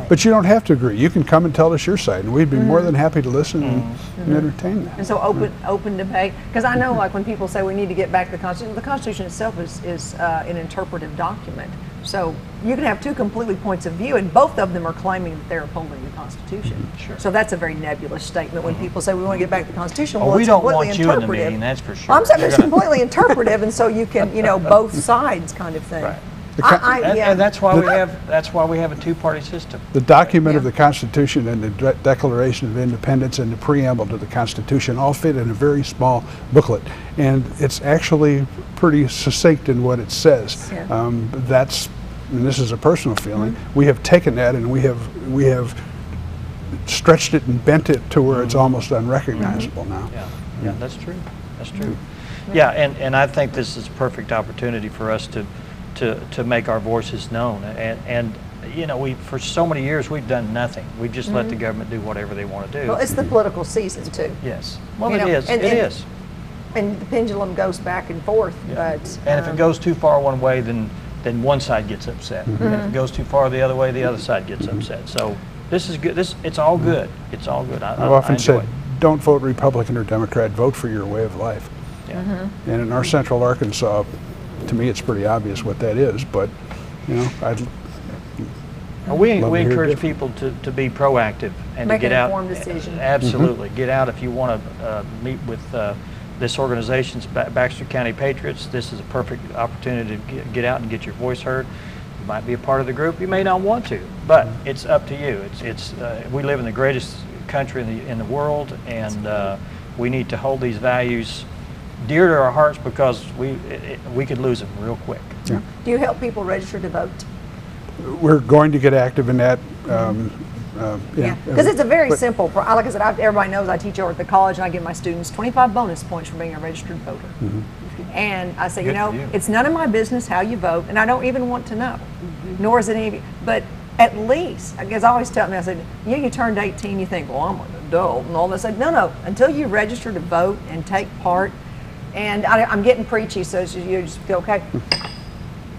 But you don't have to agree. You can come and tell us your side, and we'd be more than happy to listen and entertain that. And so open debate, because I know like when people say we need to get back to the Constitution itself is an interpretive document. So you can have two completely points of view, and both of them are claiming that they're upholding the Constitution. Sure. So that's a very nebulous statement when people say we want to get back to the Constitution. Well, we don't want you in the meeting, that's for sure. I'm saying it's completely interpretive, and so you can, both sides kind of thing. Right. Yeah. And that's why we have a two-party system. The document of the Constitution and the Declaration of Independence and the preamble to the Constitution all fit in a very small booklet, and it's actually pretty succinct in what it says. Yeah. And this is a personal feeling. We have taken that and we have stretched it and bent it to where it's almost unrecognizable now. Yeah, that's true. That's true. Yeah, and I think this is a perfect opportunity for us to make our voices known. And we for so many years we've done nothing. We've just let the government do whatever they want to do. Well, it's the political season too. Yes. Well, it is. It is. And the pendulum goes back and forth. Yeah. But and if it goes too far one way, then one side gets upset. And if it goes too far the other way, the other side gets upset. So this is good. It's all good. It's all good. I've often said, don't vote Republican or Democrat. Vote for your way of life. Yeah. And in our Central Arkansas, to me, it's pretty obvious what that is. But we encourage people to be proactive and make to get out. Make an informed decision. Absolutely. Get out if you want to meet with this organization's Baxter County Patriots. This is a perfect opportunity to get out and get your voice heard. You might be a part of the group. You may not want to, but it's up to you. We live in the greatest country in the world, and we need to hold these values dear to our hearts because we could lose them real quick. Yeah. Do you help people register to vote? We're going to get active in that. Because it's a very simple, like I said, everybody knows I teach over at the college and I give my students 25 bonus points for being a registered voter. And I say, it's none of my business how you vote, and I don't even want to know, nor is it any of you. But at least, because I always tell me, I said, you turned 18, you think, well, I'm an adult and all this. I said, no, until you register to vote and take part, and I'm getting preachy, so you just feel okay.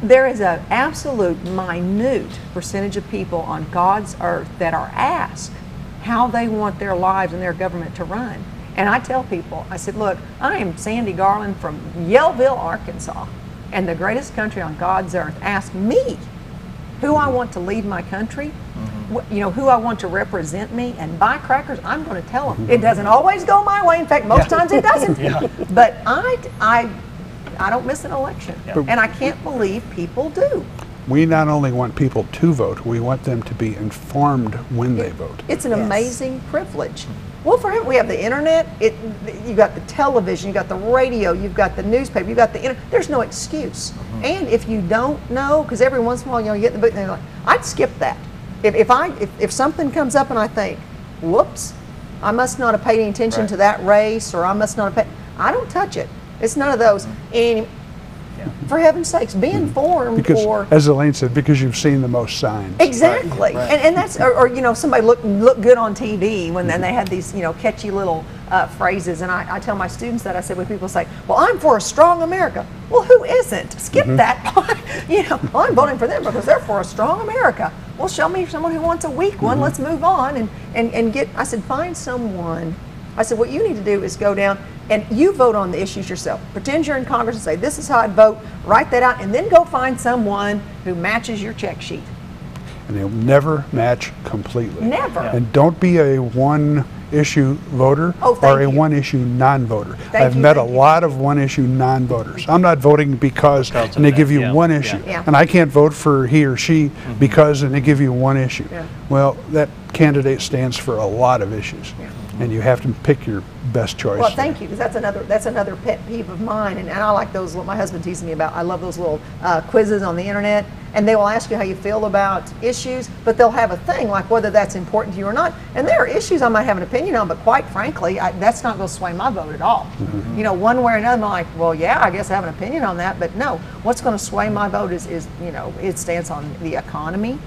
There is an absolute minute percentage of people on God's earth that are asked how they want their lives and their government to run. And I tell people, I said, look, I am Sandy Garland from Yellville, Arkansas, and the greatest country on God's earth. Ask me who I want to lead my country, who I want to represent me, and by crackers, I'm going to tell them. It doesn't always go my way. In fact, most times it doesn't. But I don't miss an election, and I can't believe people do. We not only want people to vote, we want them to be informed when they vote. It's an amazing privilege. Well, for him, we have the internet, you got the television, you got the radio, you've got the newspaper, you got the internet. There's no excuse. And if you don't know, because every once in a while, you get in the book and they're like, I'd skip that. If something comes up and I think, whoops, I must not have paid any attention to that race, or I must not have paid, I don't touch it. It's none of those. And for heaven's sakes, be informed. Because, as Elaine said, because you've seen the most signs. Exactly. Right. And that's, or somebody look good on TV when then they had these, catchy little phrases. And I tell my students that, I said, when people say, well, I'm for a strong America. Well, who isn't? Skip that. Well, I'm voting for them because they're for a strong America. Well, show me someone who wants a weak one. Let's move on and get, I said, find someone. I said, what you need to do is go down and you vote on the issues yourself. Pretend you're in Congress and say, this is how I'd vote, write that out, and then go find someone who matches your check sheet. And they'll never match completely. Never. And don't be a one-issue voter or a one-issue non-voter. I've met a lot of one-issue non-voters. I'm not voting because and they give you one issue. And I can't vote for he or she because and they give you one issue. Well, that candidate stands for a lot of issues. And you have to pick your best choice. Well, thank you, because that's another pet peeve of mine, and I like those. My husband teases me about. I love those little quizzes on the internet, and they will ask you how you feel about issues, but they'll have a thing like whether that's important to you or not. And there are issues I might have an opinion on, but quite frankly, that's not going to sway my vote at all. One way or another, I'm like, well, yeah, I guess I have an opinion on that, but no, what's going to sway my vote is its stance on the economy,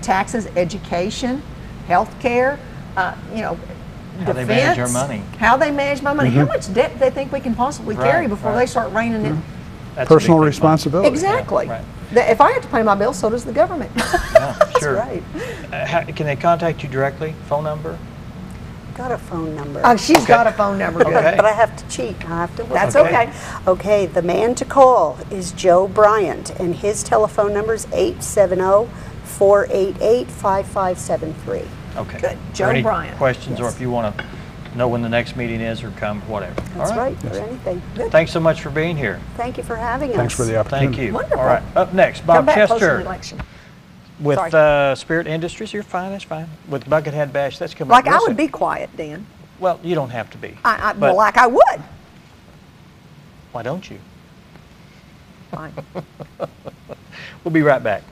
taxes, education, health care, how they manage our money. How they manage my money. How much debt do they think we can possibly carry before they start reining it? That's personal responsibility. Exactly. Right. If I have to pay my bills, so does the government. Yeah, sure. That's right. Can they contact you directly? Phone number? Got a phone number. Oh, she's got a phone number. Okay. But I have to cheat. I have to look. That's Okay. okay. Okay, the man to call is Joe Bryant, and his telephone number is 870-488-5573. Okay. Good. Joe Or any Bryant. questions, or Yes. if you want to know when the next meeting is or come, whatever. That's All right, or anything. Thanks so much for being here. Thank you for having us. Thanks for the opportunity. Thank you. Wonderful. All right. Up next, Come Bob back closer to the Chester election. with Sorry. Spirit Industries. You're fine. That's fine. With Buckethead Bash, that's coming Like up I real would soon. be quiet, Dan. Well, you don't have to be. Well, But like I would. why don't you? Fine. We'll be right back.